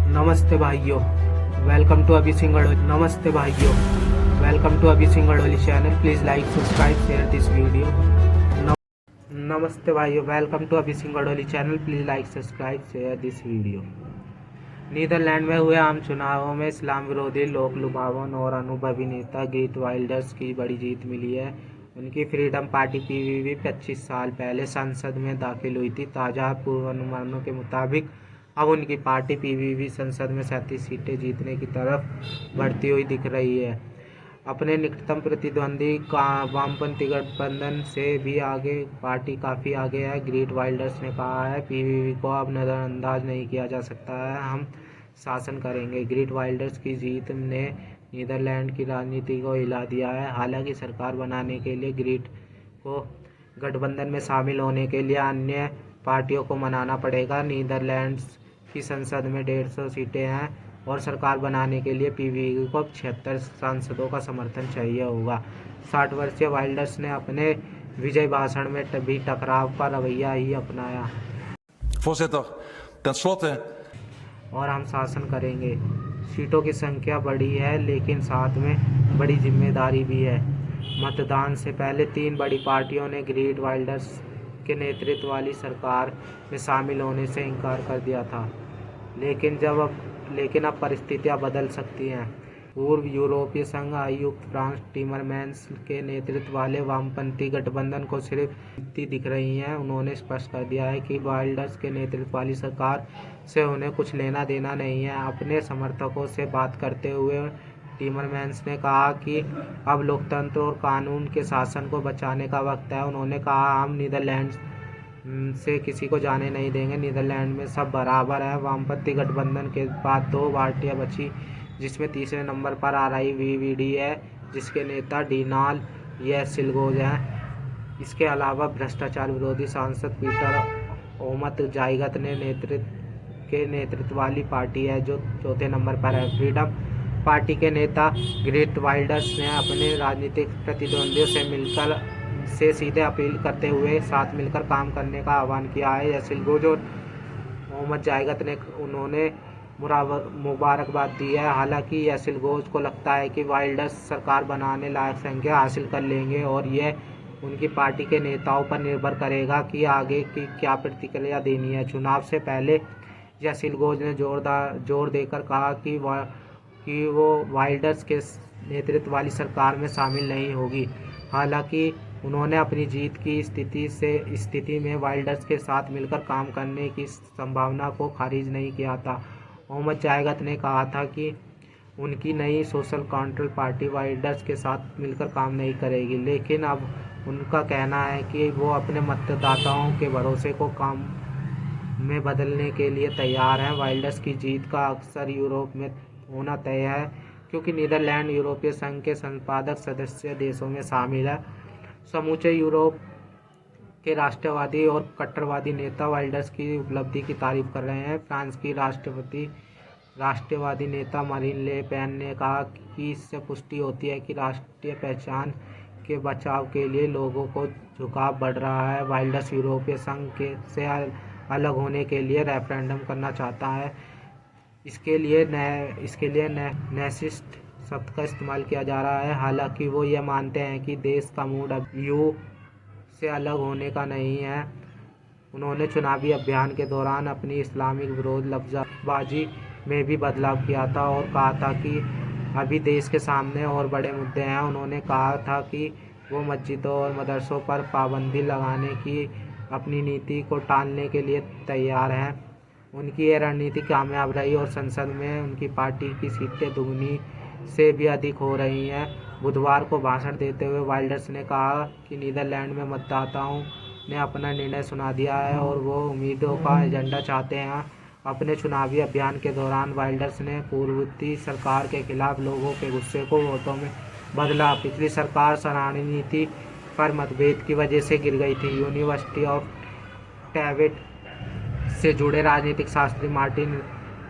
नमस्ते भाइयों, welcome to अभी सिंगड़ोली। नमस्ते भाइयों, वेलकम टू अभी Singdoli channel. Please like, subscribe, share this video. नमस्ते भाइयों, वेलकम टू अभी Singdoli channel. Please like, subscribe, share this video. Netherland में हुए आम चुनावों में इस्लाम विरोधी लोक लुभावन और अनुभवी नेता गीट वाइल्डर्स की बड़ी जीत मिली है। उनकी फ्रीडम पार्टी पीवीवी 25 साल पहले संसद में दाखिल हुई थी। ताज़ा पूर्वानुमानों के मुताबिक अब उनकी पार्टी पीवीवी संसद में 37 सीटें जीतने की तरफ बढ़ती हुई दिख रही है। अपने निकटतम प्रतिद्वंदी का वामपंथी गठबंधन से भी आगे पार्टी काफ़ी आगे है। ग्रीट वाइल्डर्स ने कहा है, पीवीवी को अब नज़रअंदाज नहीं किया जा सकता है, हम शासन करेंगे। ग्रीट वाइल्डर्स की जीत ने नीदरलैंड की राजनीति को हिला दिया है। हालांकि सरकार बनाने के लिए ग्रीट को गठबंधन में शामिल होने के लिए अन्य पार्टियों को मनाना पड़ेगा। नीदरलैंड्स की संसद में 150 सीटें हैं और सरकार बनाने के लिए पीवीवी को 76 सांसदों का समर्थन चाहिए होगा। 60 वर्षीय वाइल्डर्स ने अपने विजय भाषण में भी टकराव का रवैया ही अपनाया। Voorzitter, tenslotte. और हम शासन करेंगे। सीटों की संख्या बड़ी है, लेकिन साथ में बड़ी जिम्मेदारी भी है। मतदान से पहले 3 बड़ी पार्टियों ने ग्रीट वाइल्डर्स के नेतृत्व वाली सरकार में शामिल होने से इनकार कर दिया था, लेकिन अब परिस्थितियां बदल सकती हैं। पूर्व यूरोपीय संघ आयुक्त फ्रांस टिमरमैन्स के नेतृत्व वाले वामपंथी गठबंधन को सिर्फ जीतती दिख रही हैं। उन्होंने स्पष्ट कर दिया है कि वाइल्डर्स के नेतृत्व वाली सरकार से उन्हें कुछ लेना देना नहीं है। अपने समर्थकों से बात करते हुए टिमरमैन्स ने कहा कि अब लोकतंत्र और कानून के शासन को बचाने का वक्त है। उन्होंने कहा, हम नीदरलैंड्स से किसी को जाने नहीं देंगे। नीदरलैंड में सब बराबर है। वामपंथी गठबंधन के बाद 2 पार्टियां बची, जिसमें तीसरे नंबर पर RIVD है, जिसके नेता डीनाल येसिलगोज हैं। इसके अलावा भ्रष्टाचार विरोधी सांसद पीटर ओमत जाइगत नेतृत्व वाली पार्टी है, जो चौथे नंबर पर है। फ्रीडम पार्टी के नेता ग्रीट वाइल्डर्स ने अपने राजनीतिक प्रतिद्वंदियों से सीधे अपील करते हुए साथ मिलकर काम करने का आह्वान किया है। येसिलगोज और ओमत जाइगत ने उन्होंने मुबारकबाद दी है। हालांकि येसिलगोज को लगता है कि वाइल्डर्स सरकार बनाने लायक संख्या हासिल कर लेंगे और यह उनकी पार्टी के नेताओं पर निर्भर करेगा कि आगे की क्या प्रतिक्रिया देनी है। चुनाव से पहले येसिलगोज ने जोर देकर कहा कि वो वाइल्डर्स के नेतृत्व वाली सरकार में शामिल नहीं होगी। हालांकि उन्होंने अपनी जीत की स्थिति में वाइल्डर्स के साथ मिलकर काम करने की संभावना को खारिज नहीं किया था। ओमत जाइगत ने कहा था कि उनकी नई सोशल कंट्रोल पार्टी वाइल्डर्स के साथ मिलकर काम नहीं करेगी, लेकिन अब उनका कहना है कि वो अपने मतदाताओं के भरोसे को काम में बदलने के लिए तैयार हैं। वाइल्डर्स की जीत का अक्सर यूरोप में होना तय है, क्योंकि नीदरलैंड यूरोपीय संघ के संपादक सदस्य देशों में शामिल है। समूचे यूरोप के राष्ट्रवादी और कट्टरवादी नेता वाइल्डर्स की उपलब्धि की तारीफ कर रहे हैं। फ्रांस की राष्ट्रवादी नेता मरीन ले पेन ने कहा कि इससे पुष्टि होती है कि राष्ट्रीय पहचान के बचाव के लिए लोगों को झुकाव बढ़ रहा है। वाइल्डर्स यूरोपीय संघ से अलग होने के लिए रेफरेंडम करना चाहता है। इसके लिए नेसिस्ट शब्द का इस्तेमाल किया जा रहा है। हालांकि वो ये मानते हैं कि देश का मूड अब EU से अलग होने का नहीं है। उन्होंने चुनावी अभियान के दौरान अपनी इस्लामिक विरोध लफ्ज़बाजी में भी बदलाव किया था और कहा था कि अभी देश के सामने और बड़े मुद्दे हैं। उन्होंने कहा था कि वो मस्जिदों और मदरसों पर पाबंदी लगाने की अपनी नीति को टालने के लिए तैयार हैं। उनकी ये रणनीति कामयाब रही और संसद में उनकी पार्टी की सीटें दुगनी से भी अधिक हो रही हैं। बुधवार को भाषण देते हुए वाइल्डर्स ने कहा कि नीदरलैंड में मतदाताओं ने अपना निर्णय सुना दिया है और वो उम्मीदों का एजेंडा चाहते हैं। अपने चुनावी अभियान के दौरान वाइल्डर्स ने पूर्ववर्ती सरकार के खिलाफ लोगों के गुस्से को वोटों में बदला। पिछली सरकार सराहनीय नीति पर मतभेद की वजह से गिर गई थी। यूनिवर्सिटी ऑफ टैविट से जुड़े राजनीतिक शास्त्री मार्टिन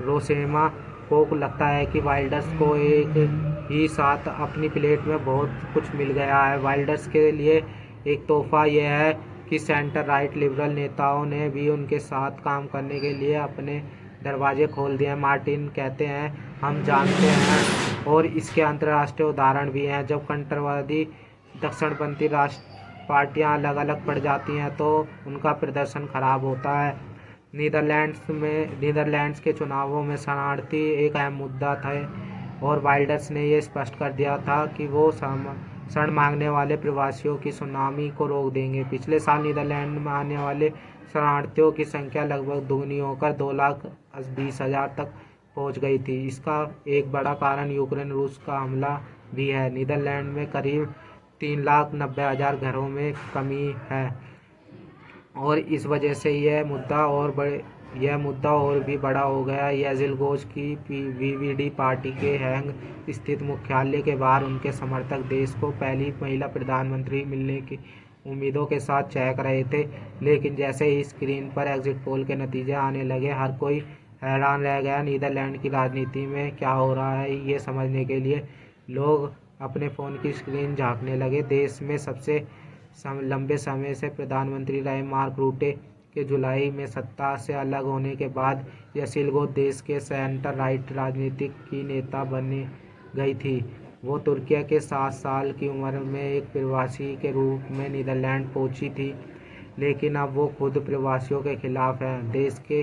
रोसेमा को लगता है कि वाइल्डर्स को एक ही साथ अपनी प्लेट में बहुत कुछ मिल गया है। वाइल्डर्स के लिए एक तोहफा यह है कि सेंटर राइट लिबरल नेताओं ने भी उनके साथ काम करने के लिए अपने दरवाजे खोल दिए हैं। मार्टिन कहते हैं, हम जानते हैं और इसके अंतर्राष्ट्रीय उदाहरण भी हैं। जब कट्टरवादी दक्षिणपंथी राष्ट्र पार्टियां अलग अलग पड़ जाती हैं तो उनका प्रदर्शन खराब होता है। नीदरलैंड्स के चुनावों में शरणार्थी एक अहम मुद्दा था और वाइल्डर्स ने यह स्पष्ट कर दिया था कि वो शरण मांगने वाले प्रवासियों की सुनामी को रोक देंगे। पिछले साल नीदरलैंड में आने वाले शरणार्थियों की संख्या लगभग दोगुनी होकर 2,20,000 तक पहुंच गई थी। इसका एक बड़ा कारण यूक्रेन रूस का हमला भी है। नीदरलैंड में करीब 3,90,000 घरों में कमी है और इस वजह से यह मुद्दा और भी बड़ा हो गया। येज़िलगोज की वीवीडी पार्टी के हैंग स्थित मुख्यालय के बाहर उनके समर्थक देश को पहली महिला प्रधानमंत्री मिलने की उम्मीदों के साथ चहक रहे थे, लेकिन जैसे ही स्क्रीन पर एग्जिट पोल के नतीजे आने लगे, हर कोई हैरान रह गया। नीदरलैंड की राजनीति में क्या हो रहा है ये समझने के लिए लोग अपने फ़ोन की स्क्रीन झांकने लगे। देश में सबसे लंबे समय से प्रधानमंत्री रहे मार्क रूटे के जुलाई में सत्ता से अलग होने के बाद येज़िलगोज देश के सेंटर राइट राजनीति की नेता बन गई थी। वो तुर्की के 7 साल की उम्र में एक प्रवासी के रूप में नीदरलैंड पहुंची थी, लेकिन अब वो खुद प्रवासियों के खिलाफ हैं। देश के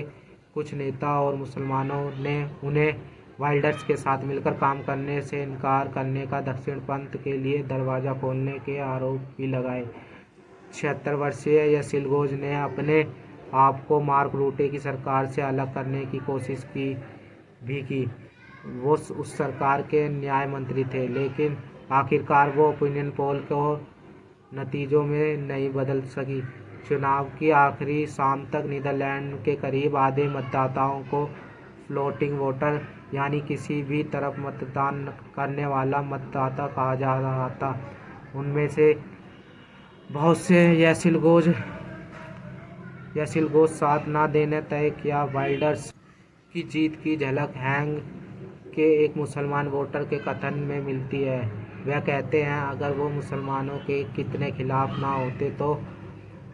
कुछ नेता और मुसलमानों ने उन्हें वाइल्डर्स के साथ मिलकर काम करने से इनकार करने का दक्षिणपंथ के लिए दरवाज़ा खोलने के आरोप भी लगाए। 76 वर्षीय येज़िलगोज ने अपने आप को मार्क रूटे की सरकार से अलग करने की कोशिश की। वो उस सरकार के न्याय मंत्री थे, लेकिन आखिरकार वो ओपिनियन पोल को नतीजों में नहीं बदल सकी। चुनाव की आखिरी शाम तक नीदरलैंड के करीब आधे मतदाताओं को फ्लोटिंग वोटर यानी किसी भी तरफ मतदान करने वाला मतदाता कहा जा रहा था। उनमें से बहुत से येज़िलगोज साथ न देने तय किया। वाइल्डर्स की जीत की झलक हैंग के एक मुसलमान वोटर के कथन में मिलती है। वह कहते हैं, अगर वो मुसलमानों के कितने खिलाफ ना होते तो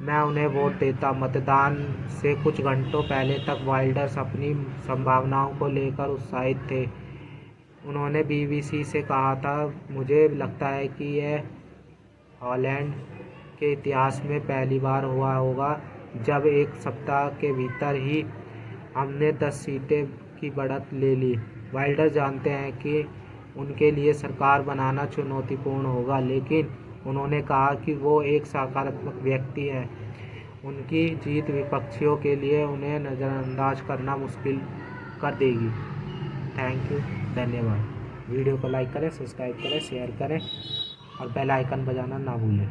मैं उन्हें वोट देता। मतदान से कुछ घंटों पहले तक वाइल्डर्स अपनी संभावनाओं को लेकर उत्साहित थे। उन्होंने बीबीसी से कहा था, मुझे लगता है कि यह हॉलैंड के इतिहास में पहली बार हुआ होगा जब एक सप्ताह के भीतर ही हमने 10 सीटें की बढ़त ले ली। वाइल्डर्स जानते हैं कि उनके लिए सरकार बनाना चुनौतीपूर्ण होगा, लेकिन उन्होंने कहा कि वो एक सकारात्मक व्यक्ति हैं। उनकी जीत विपक्षियों के लिए उन्हें नज़रअंदाज करना मुश्किल कर देगी। थैंक यू, धन्यवाद। वीडियो को लाइक करें, सब्सक्राइब करें, शेयर करें और बेल आइकन बजाना ना भूलें।